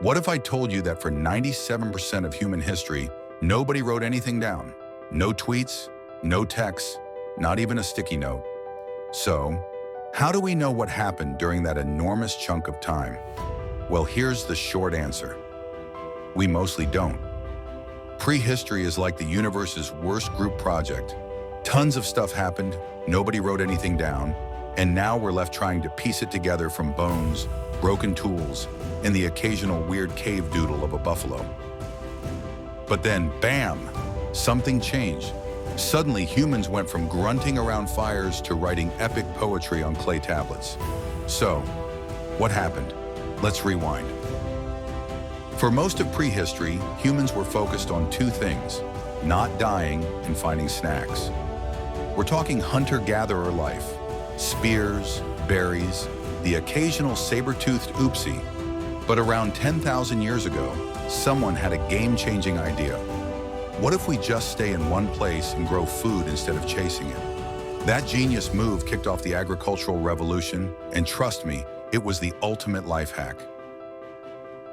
What if I told you that for 97% of human history, nobody wrote anything down? No tweets, no texts, not even a sticky note. So, how do we know what happened during that enormous chunk of time? Well, here's the short answer. We mostly don't. Prehistory is like the universe's worst group project. Tons of stuff happened, nobody wrote anything down, and now we're left trying to piece it together from bones, broken tools, and the occasional weird cave doodle of a buffalo. But then, bam, something changed. Suddenly, humans went from grunting around fires to writing epic poetry on clay tablets. So, what happened? Let's rewind. For most of prehistory, humans were focused on two things: not dying and finding snacks. We're talking hunter-gatherer life. Spears, berries, the occasional saber-toothed oopsie. But around 10,000 years ago, someone had a game-changing idea. What if we just stay in one place and grow food instead of chasing it? That genius move kicked off the agricultural revolution, and trust me, it was the ultimate life hack.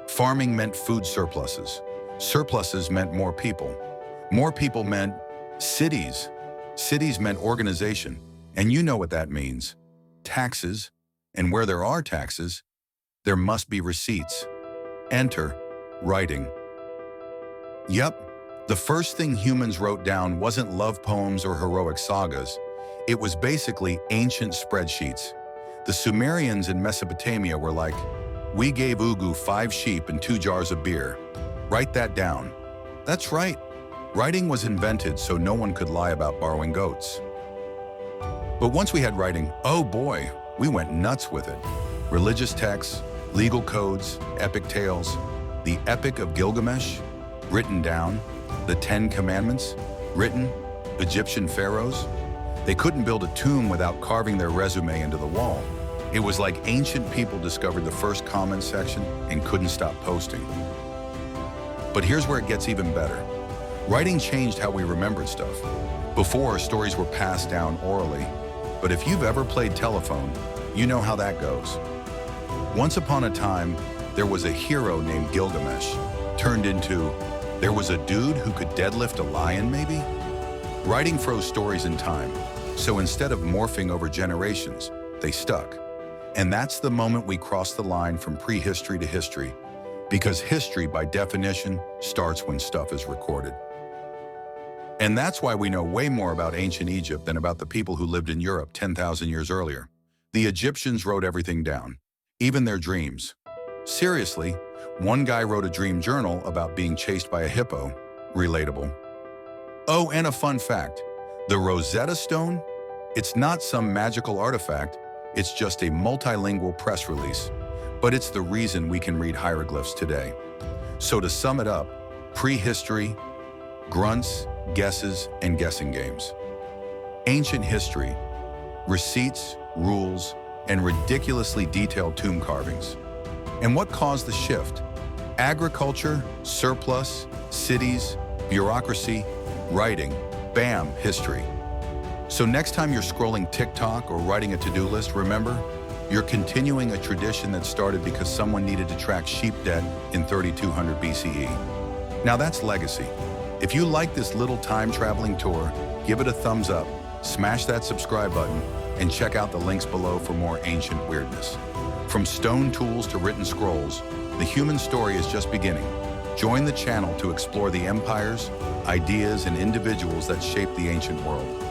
Farming meant food surpluses. Surpluses meant more people. More people meant cities. Cities meant organization. And you know what that means. Taxes. And where there are taxes, there must be receipts. Enter writing. Yep, the first thing humans wrote down wasn't love poems or heroic sagas. It was basically ancient spreadsheets. The Sumerians in Mesopotamia were like, "We gave Ugu 5 sheep and 2 jars of beer. Write that down." That's right. Writing was invented so no one could lie about borrowing goats. But once we had writing, oh boy, we went nuts with it. Religious texts, legal codes, epic tales, the Epic of Gilgamesh, written down, the 10 Commandments, written, Egyptian pharaohs. They couldn't build a tomb without carving their resume into the wall. It was like ancient people discovered the first comment section and couldn't stop posting. But here's where it gets even better. Writing changed how we remembered stuff. Before, stories were passed down orally. But if you've ever played telephone, you know how that goes. Once upon a time, there was a hero named Gilgamesh, turned into, there was a dude who could deadlift a lion, maybe? Writing froze stories in time, so instead of morphing over generations, they stuck. And that's the moment we cross the line from prehistory to history, because history, by definition, starts when stuff is recorded. And that's why we know way more about ancient Egypt than about the people who lived in Europe 10,000 years earlier. The Egyptians wrote everything down, even their dreams. Seriously, one guy wrote a dream journal about being chased by a hippo. Relatable. Oh, and a fun fact, the Rosetta Stone? It's not some magical artifact, it's just a multilingual press release. But it's the reason we can read hieroglyphs today. So to sum it up, prehistory, grunts, guesses, and guessing games. Ancient history, receipts, rules, and ridiculously detailed tomb carvings. And what caused the shift? Agriculture, surplus, cities, bureaucracy, writing, bam, history. So next time you're scrolling TikTok or writing a to-do list, remember, you're continuing a tradition that started because someone needed to track sheep debt in 3200 BCE. Now that's legacy. If you like this little time-traveling tour, give it a thumbs up, smash that subscribe button, and check out the links below for more ancient weirdness. From stone tools to written scrolls, the human story is just beginning. Join the channel to explore the empires, ideas, and individuals that shaped the ancient world.